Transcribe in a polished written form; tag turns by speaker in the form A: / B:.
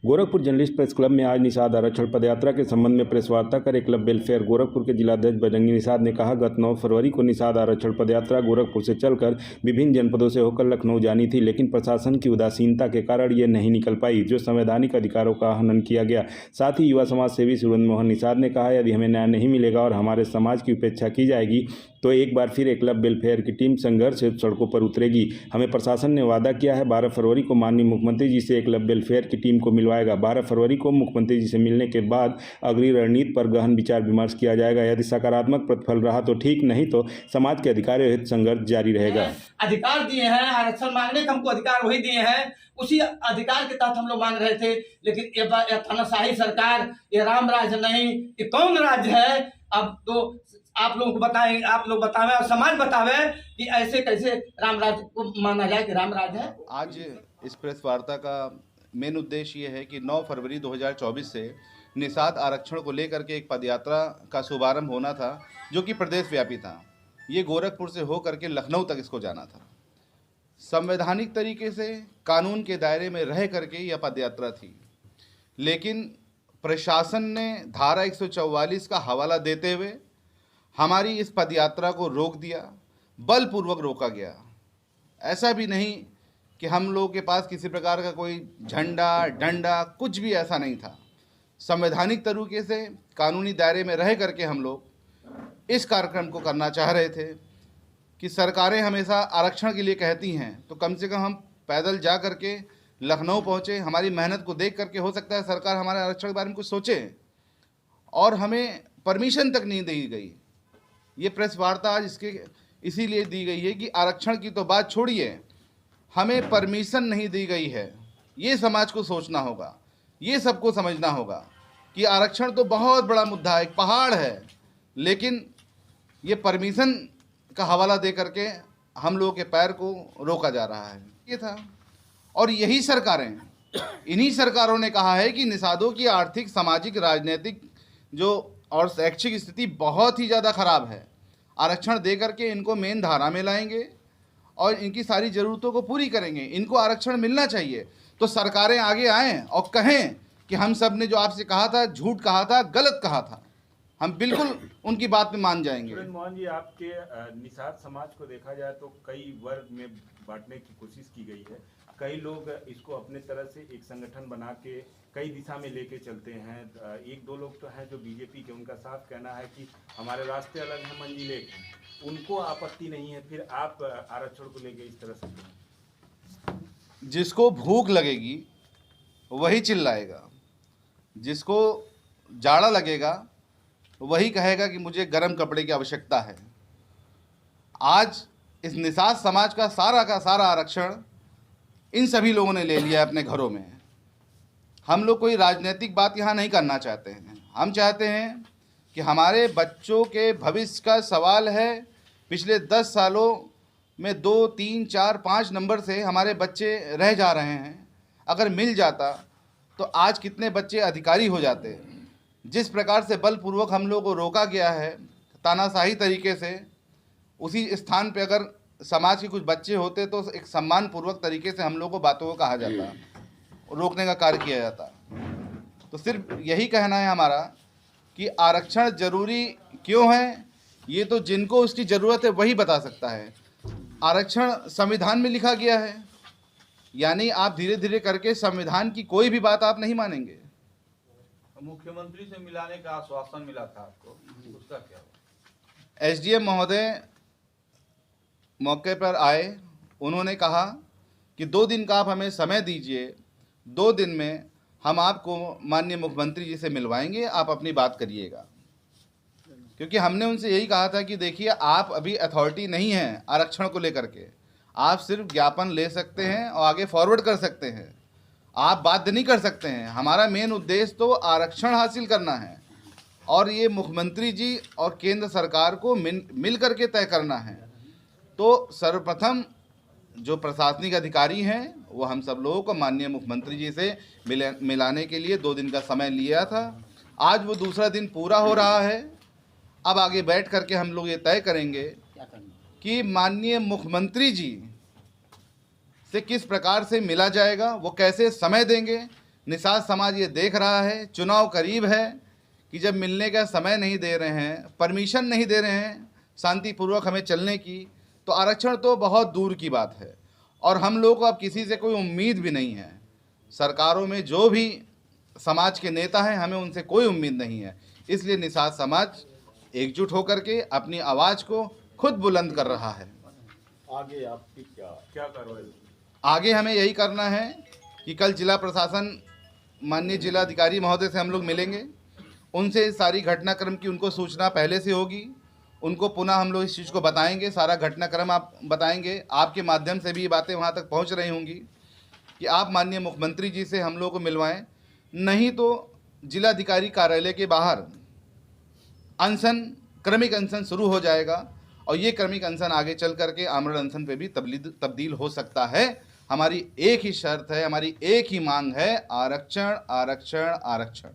A: Gorakhpur journalist press club में आज निषाद आरक्षण पदयात्रा के संबंध में प्रेस वार्ता कर क्लब वेलफेयर गोरखपुर के जिलाध्यक्ष बजरंगी निषाद ने कहा, गत 9 फरवरी को निषाद आरक्षण पदयात्रा गोरखपुर से चलकर विभिन्न जनपदों से होकर लखनऊ जानी थी, लेकिन प्रशासन की उदासीनता के कारण ये नहीं निकल पाई, जो संवैधानिक अधिकारों का हनन किया गया। साथ ही युवा समाज सेवी सुरेंद्र मोहन निषाद ने कहा, यदि हमें न्याय नहीं मिलेगा और हमारे समाज की उपेक्षा की जाएगी तो एक बार फिर क्लब वेलफेयर की टीम संघर्ष हेतु सड़कों पर उतरेगी। हमें प्रशासन ने वादा किया है 12 फरवरी को माननीय मुख्यमंत्री जी से क्लब वेलफेयर की टीम को मिलवाएगा। 12 फरवरी को मुख्यमंत्री जी से मिलने के बाद अगली रणनीति पर गहन विचार विमर्श किया जाएगा। यदि सकारात्मक प्रतिफल रहा तो ठीक, नहीं तो समाज के अधिकारों हेतु संघर्ष जारी रहेगा।
B: अधिकार दिए हैं, आरक्षण मांगने का हमको अधिकार वही दिए हैं, उसी अधिकार के तहत हम लोग मांग रहे थे। लेकिन ये तानाशाही सरकार, ये राम राज्य नहीं, ये कौन राज्य है? अब तो आप लोगों को बताएं, आप लोग बतावे और समाज बतावे कि ऐसे कैसे राम राज्य को माना जाए कि राम राज्य है।
C: आज इस प्रेस वार्ता का मेन उद्देश्य ये है कि 9 फरवरी 2024 से निषाद आरक्षण को लेकर के एक पदयात्रा का शुभारंभ होना था, जो कि प्रदेश व्यापी था। ये गोरखपुर से होकर के लखनऊ तक इसको जाना था। संवैधानिक तरीके से कानून के दायरे में रह करके यह पदयात्रा थी, लेकिन प्रशासन ने धारा 144 का हवाला देते हुए हमारी इस पदयात्रा को रोक दिया, बलपूर्वक रोका गया। ऐसा भी नहीं कि हम लोगों के पास किसी प्रकार का कोई झंडा डंडा कुछ भी ऐसा नहीं था। संवैधानिक तरीके से कानूनी दायरे में रह करके हम लोग इस कार्यक्रम को करना चाह रहे थे कि सरकारें हमेशा आरक्षण के लिए कहती हैं, तो कम से कम हम पैदल जा करके लखनऊ पहुँचे। हमारी मेहनत को देख करके हो सकता है सरकार हमारे आरक्षण के बारे में कुछ सोचे, और हमें परमिशन तक नहीं दी गई। ये प्रेस वार्ता आज इसीलिए दी गई है कि आरक्षण की तो बात छोड़िए, हमें परमिशन नहीं दी गई है। ये समाज को सोचना होगा, ये सबको समझना होगा कि आरक्षण तो बहुत बड़ा मुद्दा है, एक पहाड़ है, लेकिन ये परमिशन का हवाला दे करके हम लोगों के पैर को रोका जा रहा है। ये था, और यही सरकारें, इन्हीं सरकारों ने कहा है कि निषादों की आर्थिक, सामाजिक, राजनीतिक जो और शैक्षिक स्थिति बहुत ही ज़्यादा ख़राब है। आरक्षण दे करके इनको मेन धारा में लाएंगे और इनकी सारी ज़रूरतों को पूरी करेंगे। इनको आरक्षण मिलना चाहिए। तो सरकारें आगे आएँ और कहें कि हम सब ने जो आपसे कहा था, झूठ कहा था, गलत कहा था, हम बिल्कुल उनकी बात में मान जाएंगे।
A: सुरेंद्र मोहन जी, आपके निषाद समाज को देखा जाए तो कई वर्ग में बांटने की कोशिश की गई है। कई लोग इसको अपने तरह से एक संगठन बना के कई दिशा में लेके चलते हैं। एक दो लोग तो हैं जो बीजेपी के, उनका साफ कहना है कि हमारे रास्ते अलग हैं, मंजिलें हैं। उनको आपत्ति नहीं है, फिर आप आरक्षण को लेके इस तरह से?
C: जिसको भूख लगेगी वही चिल्लाएगा, जिसको जाड़ा लगेगा वही कहेगा कि मुझे गर्म कपड़े की आवश्यकता है। आज इस निषाद समाज का सारा आरक्षण इन सभी लोगों ने ले लिया है अपने घरों में। हम लोग कोई राजनीतिक बात यहाँ नहीं करना चाहते हैं। हम चाहते हैं कि हमारे बच्चों के भविष्य का सवाल है। पिछले 10 सालों में 2, 3, 4, 5 नंबर से हमारे बच्चे रह जा रहे हैं। अगर मिल जाता तो आज कितने बच्चे अधिकारी हो जाते। जिस प्रकार से बलपूर्वक हम लोगों को रोका गया है तानाशाही तरीके से, उसी स्थान पे अगर समाज के कुछ बच्चे होते तो एक सम्मानपूर्वक तरीके से हम लोगों को बातों को कहा जाता, रोकने का कार्य किया जाता। तो सिर्फ यही कहना है हमारा कि आरक्षण जरूरी क्यों है, ये तो जिनको उसकी ज़रूरत है वही बता सकता है। आरक्षण संविधान में लिखा गया है, यानी आप धीरे धीरे करके संविधान की कोई भी बात आप नहीं मानेंगे।
D: मुख्यमंत्री से मिलाने का आश्वासन मिला था आपको, उसका क्या हुआ?
C: एसडीएम महोदय मौके पर आए, उन्होंने कहा कि 2 दिन का आप हमें समय दीजिए, 2 दिन में हम आपको माननीय मुख्यमंत्री जी से मिलवाएंगे, आप अपनी बात करिएगा। क्योंकि हमने उनसे यही कहा था कि देखिए, आप अभी अथॉरिटी नहीं हैं आरक्षण को लेकर के, आप सिर्फ ज्ञापन ले सकते हैं और आगे फॉरवर्ड कर सकते हैं, आप बाध्य नहीं कर सकते हैं। हमारा मेन उद्देश्य तो आरक्षण हासिल करना है, और ये मुख्यमंत्री जी और केंद्र सरकार को मिल करके तय करना है। तो सर्वप्रथम जो प्रशासनिक अधिकारी हैं वो हम सब लोगों को माननीय मुख्यमंत्री जी से मिलाने के लिए 2 दिन का समय लिया था। आज वो दूसरा दिन पूरा हो रहा है। अब आगे बैठ करके हम लोग ये तय करेंगे कि माननीय मुख्यमंत्री जी से किस प्रकार से मिला जाएगा, वो कैसे समय देंगे, निषाद समाज ये देख रहा है, चुनाव करीब है, कि जब मिलने का समय नहीं दे रहे हैं, परमिशन नहीं दे रहे हैं शांतिपूर्वक हमें चलने की, तो आरक्षण तो बहुत दूर की बात है। और हम लोग को अब किसी से कोई उम्मीद भी नहीं है। सरकारों में जो भी समाज के नेता हैं, हमें उनसे कोई उम्मीद नहीं है। इसलिए निषाद समाज एकजुट होकर के अपनी आवाज़ को खुद बुलंद कर रहा है।
E: आगे आपकी क्या कार्रवाई?
C: आगे हमें यही करना है कि कल जिला प्रशासन माननीय जिलाधिकारी महोदय से हम लोग मिलेंगे, उनसे सारी घटनाक्रम की उनको सूचना पहले से होगी, उनको पुनः हम लोग इस चीज़ को बताएंगे, सारा घटनाक्रम आप बताएंगे, आपके माध्यम से भी ये बातें वहाँ तक पहुँच रही होंगी कि आप माननीय मुख्यमंत्री जी से हम लोग को मिलवाएं, नहीं तो जिलाधिकारी कार्यालय के बाहर अनशन, क्रमिक अनशन शुरू हो जाएगा और ये क्रमिक अनशन आगे चल करके आमरण अनशन पे भी तब्दील हो सकता है। हमारी एक ही शर्त है, हमारी एक ही मांग है, आरक्षण आरक्षण आरक्षण।